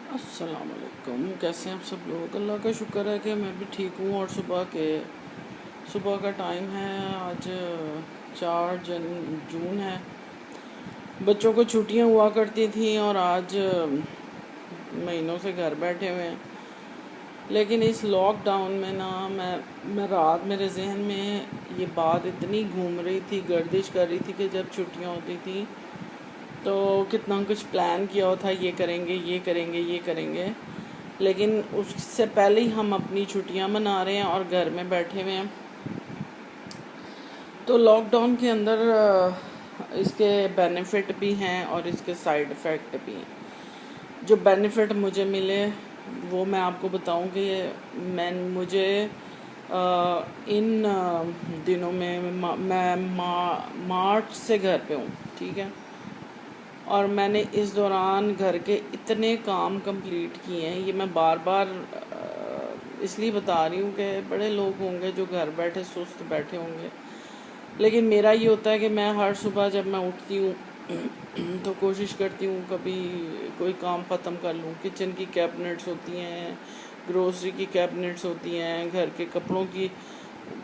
अस्सलाम वालेकुम। कैसे हैं आप सब लोग? अल्लाह का शुक्र है कि मैं भी ठीक हूँ। और सुबह का टाइम है आज। 4 जून है। बच्चों को छुट्टियाँ हुआ करती थी और आज महीनों से घर बैठे हुए हैं। लेकिन इस लॉकडाउन में ना मैं रात मेरे जहन में ये बात इतनी घूम रही थी, गर्दिश कर रही थी कि जब छुट्टियाँ होती थी तो कितना कुछ प्लान किया हुआ था, ये करेंगे ये करेंगे ये करेंगे। लेकिन उससे पहले ही हम अपनी छुट्टियां मना रहे हैं और घर में बैठे हुए हैं। तो लॉकडाउन के अंदर इसके बेनिफिट भी हैं और इसके साइड इफ़ेक्ट भी हैं। जो बेनिफिट मुझे मिले वो मैं आपको बताऊं कि मुझे इन दिनों में मार्च से घर पे हूँ, ठीक है। और मैंने इस दौरान घर के इतने काम कंप्लीट किए हैं। ये मैं बार बार इसलिए बता रही हूँ कि बड़े लोग होंगे जो घर बैठे सुस्त बैठे होंगे, लेकिन मेरा ये होता है कि मैं हर सुबह जब मैं उठती हूँ तो कोशिश करती हूँ कभी कोई काम ख़त्म कर लूँ। किचन की कैबिनेट्स होती हैं, ग्रोसरी की कैबिनेट्स होती हैं, घर के कपड़ों की।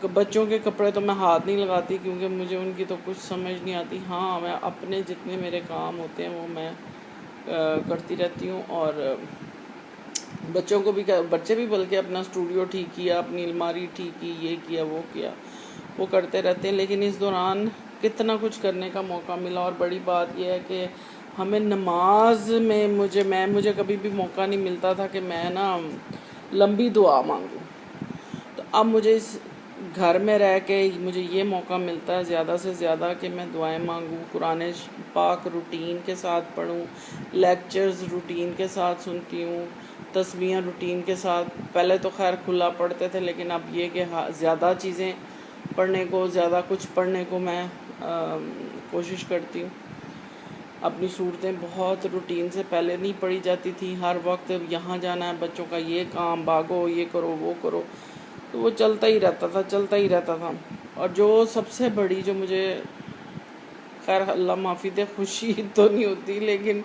बच्चों के कपड़े तो मैं हाथ नहीं लगाती क्योंकि मुझे उनकी तो कुछ समझ नहीं आती। हाँ, मैं अपने जितने मेरे काम होते हैं वो मैं करती रहती हूँ। और बच्चों को भी बच्चे भी बल्कि अपना स्टूडियो ठीक किया, अपनी अलमारी ठीक की, ये किया वो किया, वो करते रहते हैं। लेकिन इस दौरान कितना कुछ करने का मौका मिला। और बड़ी बात यह है कि हमें नमाज में मुझे कभी भी मौका नहीं मिलता था कि मैं ना लंबी दुआ मांगूं। तो अब मुझे इस घर में रह के मुझे ये मौका मिलता है ज़्यादा से ज़्यादा कि मैं दुआएं मांगूं, कुरान पाक रूटीन के साथ पढूं, लेक्चर्स रूटीन के साथ सुनती हूँ, तस्बीहें रूटीन के साथ। पहले तो खैर खुला पढ़ते थे, लेकिन अब ये कि ज़्यादा चीज़ें ज़्यादा कुछ पढ़ने को मैं कोशिश करती हूँ। अपनी सूरतें बहुत रूटीन से पहले नहीं पढ़ी जाती थी। हर वक्त यहाँ जाना है, बच्चों का ये काम, भागो, ये करो वो करो, तो वो चलता ही रहता था। और जो सबसे बड़ी जो मुझे, खैर अल्लाह माफ़ी दे, खुशी तो नहीं होती, लेकिन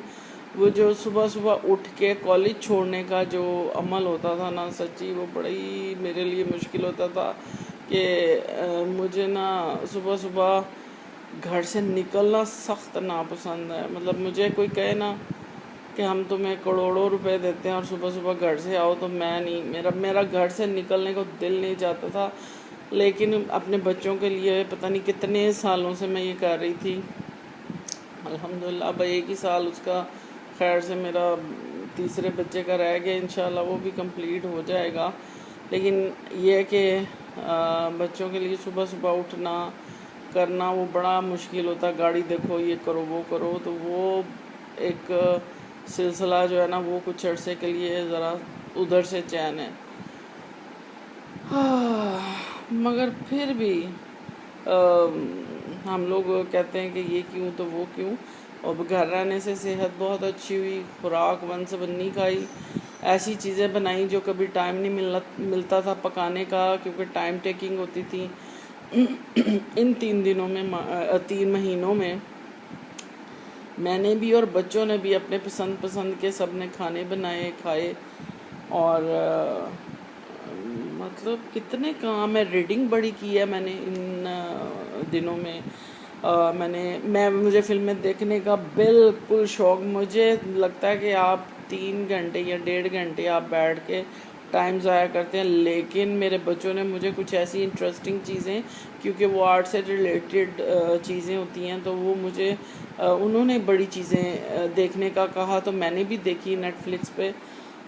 वो जो सुबह सुबह उठ के कॉलेज छोड़ने का जो अमल होता था ना, सच्ची वो बड़ा ही मेरे लिए मुश्किल होता था कि मुझे ना सुबह सुबह घर से निकलना सख्त नापसंद है। मतलब मुझे कोई कहे ना कि हम तुम्हें करोड़ों रुपए देते हैं और सुबह सुबह घर से आओ, तो मैं नहीं, मेरा घर से निकलने को दिल नहीं चाहता था। लेकिन अपने बच्चों के लिए पता नहीं कितने सालों से मैं ये कर रही थी। अल्हम्दुलिल्लाह अब 1 ही साल उसका, खैर से मेरा तीसरे बच्चे का रह गया, इंशाल्लाह वो भी कंप्लीट हो जाएगा। लेकिन ये है कि बच्चों के लिए सुबह सुबह उठना करना वो बड़ा मुश्किल होता। गाड़ी देखो, ये करो वो करो, तो वो एक सिलसिला जो है ना वो कुछ अरसे के लिए ज़रा उधर से चैन है। मगर फिर भी हम लोग कहते हैं कि ये क्यों तो वो क्यों। और घर रहने से सेहत बहुत अच्छी हुई, खुराक वन से बन्नी खाई, ऐसी चीज़ें बनाई जो कभी टाइम नहीं मिलता था पकाने का, क्योंकि टाइम टेकिंग होती थी। इन 3 दिनों में 3 महीनों में मैंने भी और बच्चों ने भी अपने पसंद पसंद के सब ने खाने बनाए, खाए। और मतलब कितने काम है, रीडिंग बड़ी की है मैंने इन दिनों में। मुझे फिल्में देखने का बिल्कुल शौक़। मुझे लगता है कि आप 3 घंटे या 1.5 घंटे आप बैठ के टाइम ज़ाया करते हैं, लेकिन मेरे बच्चों ने मुझे कुछ ऐसी इंटरेस्टिंग चीज़ें, क्योंकि वो आर्ट से रिलेटेड चीज़ें होती हैं, तो वो मुझे उन्होंने बड़ी चीज़ें देखने का कहा, तो मैंने भी देखी नेटफ्लिक्स पे।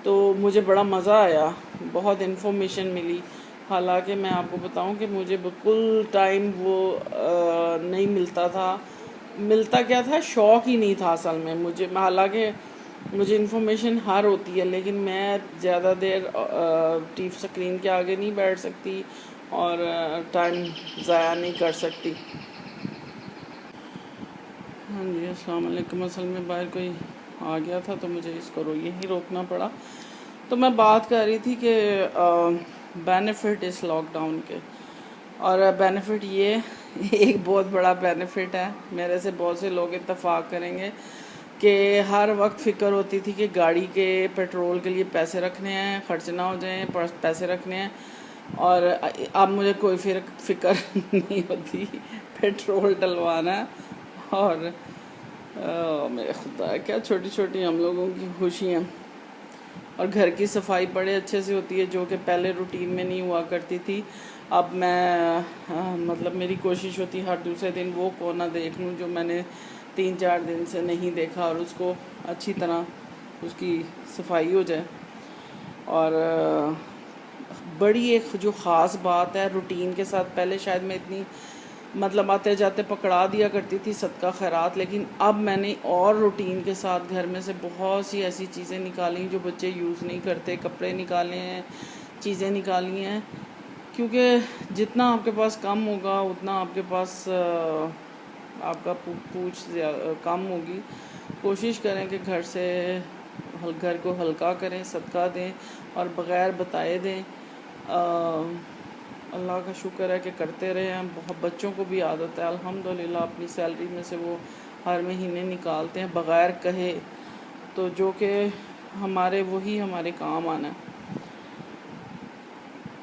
तो मुझे बड़ा मज़ा आया, बहुत इन्फॉर्मेशन मिली। हालांकि मैं आपको बताऊं कि मुझे बिल्कुल टाइम वो नहीं मिलता था। मिलता क्या था, शौक़ ही नहीं था असल में मुझे। हालांकि मुझे इन्फॉर्मेशन हर होती है, लेकिन मैं ज़्यादा देर टीवी स्क्रीन के आगे नहीं बैठ सकती और टाइम ज़ाया नहीं कर सकती। हाँ जी, अस्सलाम वालेकुम। असल में बाहर कोई आ गया था तो मुझे इसको यहीं रोकना पड़ा। तो मैं बात कर रही थी कि बेनिफिट इस लॉकडाउन के। और बेनिफिट ये एक बहुत बड़ा बेनिफिट है, मेरे से बहुत से लोग इत्तेफाक करेंगे कि हर वक्त फ़िक्र होती थी कि गाड़ी के पेट्रोल के लिए पैसे रखने हैं, खर्च ना हो जाएं, पैसे रखने हैं। और अब मुझे कोई फ़िक्र नहीं होती, पेट्रोल डलवाना है। और मेरे खुदा, क्या छोटी छोटी हम लोगों की खुशियाँ। और घर की सफाई बड़े अच्छे से होती है, जो कि पहले रूटीन में नहीं हुआ करती थी। अब मैं मतलब मेरी कोशिश होती है हर दूसरे दिन वो कोना देख लूँ जो मैंने 3-4 दिन से नहीं देखा, और उसको अच्छी तरह उसकी सफाई हो जाए। और बड़ी एक जो ख़ास बात है रूटीन के साथ, पहले शायद मैं इतनी मतलब आते जाते पकड़ा दिया करती थी सदका खैरात, लेकिन अब मैंने और रूटीन के साथ घर में से बहुत सी ऐसी चीज़ें निकाली जो बच्चे यूज़ नहीं करते, कपड़े निकाले हैं, चीज़ें निकाली हैं। क्योंकि जितना आपके पास कम होगा उतना आपके पास आपका पूछ कम होगी। कोशिश करें कि घर से घर को हल्का करें, सदका दें और बग़ैर बताए दें। अल्लाह का शुक्र है कि करते रहे हैं। बहुत बच्चों को भी आदत है अल्हम्दुलिल्लाह, अपनी सैलरी में से वो हर महीने निकालते हैं बग़ैर कहे, तो जो कि हमारे काम आना है।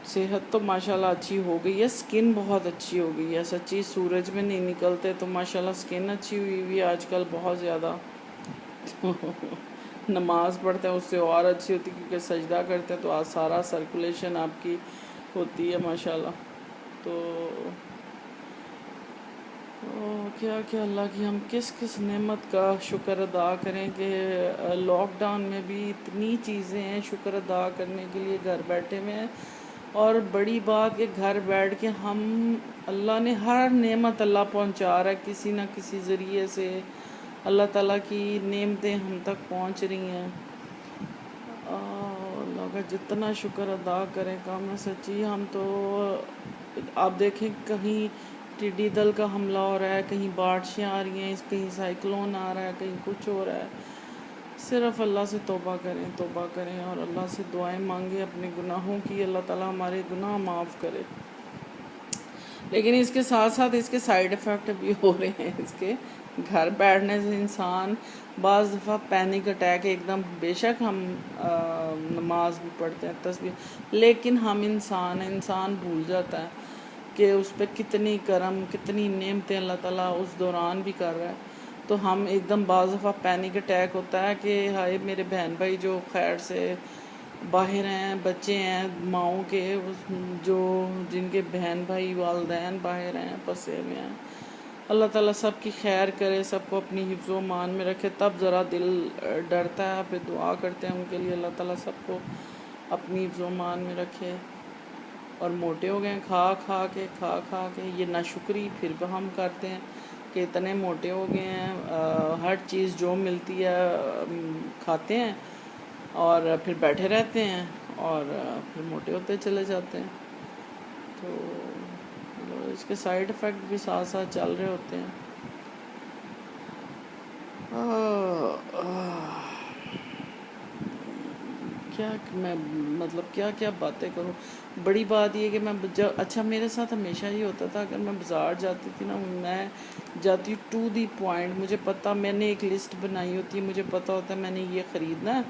सेहत तो माशाल्लाह अच्छी हो गई है, स्किन बहुत अच्छी हो गई है सच्ची। सूरज में नहीं निकलते तो माशाल्लाह स्किन अच्छी हुई हुई है आजकल बहुत ज़्यादा। नमाज़ पढ़ते हैं उससे और अच्छी होती, क्योंकि सजदा करते हैं तो आज सारा सर्कुलेशन आपकी होती है माशाल्लाह। तो क्या क्या अल्लाह की हम किस किस नेमत का शुक्र अदा करें कि लॉकडाउन में भी इतनी चीज़ें हैं शुक्र अदा करने के लिए, घर बैठे हुए हैं। और बड़ी बात कि घर बैठ के हम अल्लाह ने हर नेमत अल्लाह पहुंचा रहा है किसी न किसी ज़रिए से। अल्लाह ताला की नेमतें हम तक पहुंच रही हैं। अल्लाह का जितना शुक्र अदा करें कम है सच्ची। हम तो आप देखें कहीं टिड्डी दल का हमला हो रहा है, कहीं बारिशें आ रही हैं, कहीं साइक्लोन आ रहा है, कहीं कुछ हो रहा है। सिर्फ़ अल्लाह से तौबा करें और अल्लाह से दुआएं मांगें अपने गुनाहों की, अल्लाह ताला हमारे गुनाह माफ़ करे। लेकिन इसके साथ साथ इसके साइड इफ़ेक्ट भी हो रहे हैं। इसके घर बैठने से इंसान बाज़ दफ़ा पैनिक अटैक एकदम, बेशक हम नमाज भी पढ़ते हैं तस्बीह, लेकिन हम इंसान भूल जाता है कि उस पर कितनी करम कितनी नेमतें अल्लाह ताला उस दौरान भी कर रहा है। तो हम एकदम बाज़ दफ़ा पैनिक अटैक होता है कि हाय मेरे बहन भाई जो खैर से बाहर हैं, बच्चे हैं माओं के, जो जिनके बहन भाई वालदैन बाहर हैं, फंसे हुए हैं, अल्लाह ताला सबकी खैर करे, सबको अपनी हिफ्ज़ व मान में रखे। तब ज़रा दिल डरता है, फिर दुआ करते हैं उनके लिए, अल्लाह ताला सबको अपनी हिफ्ज़ व मान में रखे। और मोटे हो गए खा खा के ये नाशुक्री फिर भी हम करते हैं कि इतने मोटे हो गए हैं, हर चीज़ जो मिलती है खाते हैं और फिर बैठे रहते हैं और फिर मोटे होते चले जाते हैं। तो इसके साइड इफ़ेक्ट भी साथ साथ चल रहे होते हैं। क्या मैं मतलब क्या क्या बातें करूं। बड़ी बात ये कि मैं जब अच्छा मेरे साथ हमेशा ये होता था, अगर मैं बाज़ार जाती थी ना, मैं जाती टू दी पॉइंट। मुझे पता, मैंने एक लिस्ट बनाई होती है, मुझे पता होता है मैंने ये ख़रीदना है,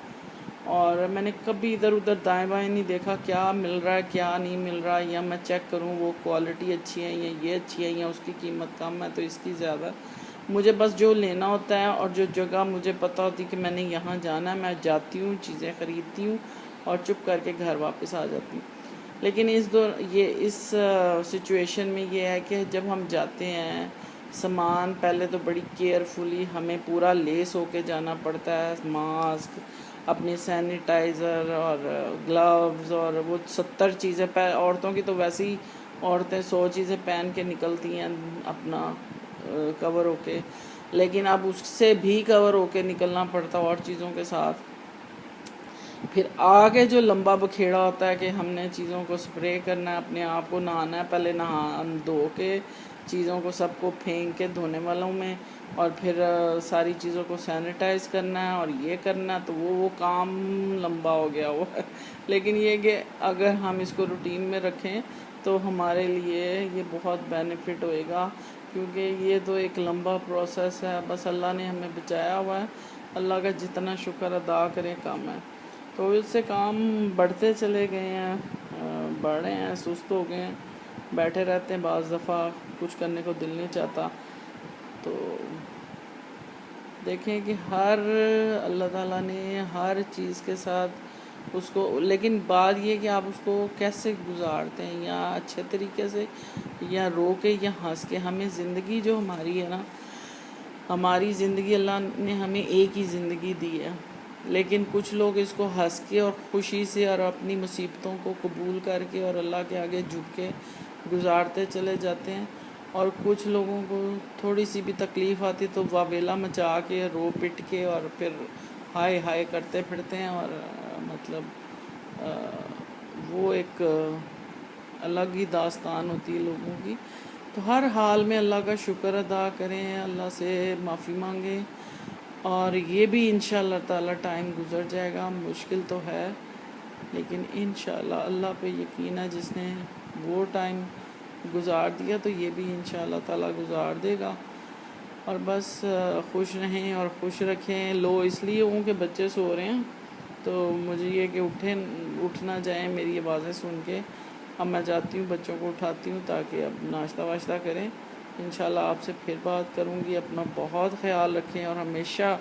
और मैंने कभी इधर उधर दाएं बाएं नहीं देखा क्या मिल रहा है क्या नहीं मिल रहा है, या मैं चेक करूं वो क्वालिटी अच्छी है या ये अच्छी है या उसकी कीमत कम है तो इसकी ज़्यादा। मुझे बस जो लेना होता है और जो जगह मुझे पता होती कि मैंने यहाँ जाना है, मैं जाती हूँ, चीज़ें ख़रीदती हूँ और चुप करके घर वापस आ जाती हूँ। लेकिन इस सिचुएशन में ये है कि जब हम जाते हैं, सामान पहले तो बड़ी केयरफुली हमें पूरा लेस होके जाना पड़ता है, मास्क, अपने सैनिटाइज़र और ग्लव्स, और वो 70 चीज़ें औरतों की तो वैसे ही औरतें 100 चीज़ें पहन के निकलती हैं अपना कवर होके, लेकिन अब उससे भी कवर होके निकलना पड़ता और चीज़ों के साथ। फिर आगे जो लंबा बखेड़ा होता है कि हमने चीज़ों को स्प्रे करना है, अपने आप को नहाना है, पहले नहा धो के चीज़ों को सबको फेंक के धोने वालों में, और फिर सारी चीज़ों को सैनिटाइज़ करना है और ये करना, तो वो काम लंबा हो गया वो। लेकिन ये कि अगर हम इसको रूटीन में रखें तो हमारे लिए ये बहुत बेनिफिट होएगा, क्योंकि ये तो एक लंबा प्रोसेस है। बस अल्लाह ने हमें बचाया हुआ है, अल्लाह का जितना शुक्र अदा करें कम है। तो इससे काम बढ़ते चले गए हैं, बढ़ रहे हैं, सुस्त हो गए हैं, बैठे रहते हैं, बाज़ दफ़ा कुछ करने को दिल नहीं चाहता। तो देखें कि हर अल्लाह ताला ने हर चीज़ के साथ उसको, लेकिन बात ये कि आप उसको कैसे गुजारते हैं, या अच्छे तरीके से, या रो के, या हंस के। हमें ज़िंदगी जो हमारी है ना, हमारी ज़िंदगी अल्लाह ने हमें एक ही ज़िंदगी दी है, लेकिन कुछ लोग इसको हंस के और ख़ुशी से और अपनी मुसीबतों को कबूल करके और अल्लाह के आगे झुक के गुजारते चले जाते हैं। और कुछ लोगों को थोड़ी सी भी तकलीफ़ आती तो वावेला मचा के रो पिट के और फिर हाय हाय करते फिरते हैं। और मतलब वो एक अलग ही दास्तान होती है लोगों की। तो हर हाल में अल्लाह का शुक्र अदा करें, अल्लाह से माफ़ी मांगें, और ये भी इंशाअल्लाह ताला टाइम गुज़र जाएगा। मुश्किल तो है, लेकिन इंशाअल्लाह अल्लाह पे यकीन है, जिसने वो टाइम गुज़ार दिया तो ये भी इंशाअल्लाह ताला गुज़ार देगा। और बस खुश रहें और खुश रखें। लो इसलिए हूँ कि बच्चे सो रहे हैं, तो मुझे ये कि उठ ना जाएं मेरी आवाज़ें सुन के। अब मैं जाती हूँ, बच्चों को उठाती हूँ ताकि अब नाश्ता वाश्ता करें। इंशाल्लाह आपसे फिर बात करूँगी। अपना बहुत ख़्याल रखें और हमेशा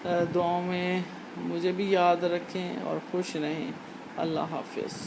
दुआओं में मुझे भी याद रखें और खुश रहें। अल्लाह हाफ़िज़।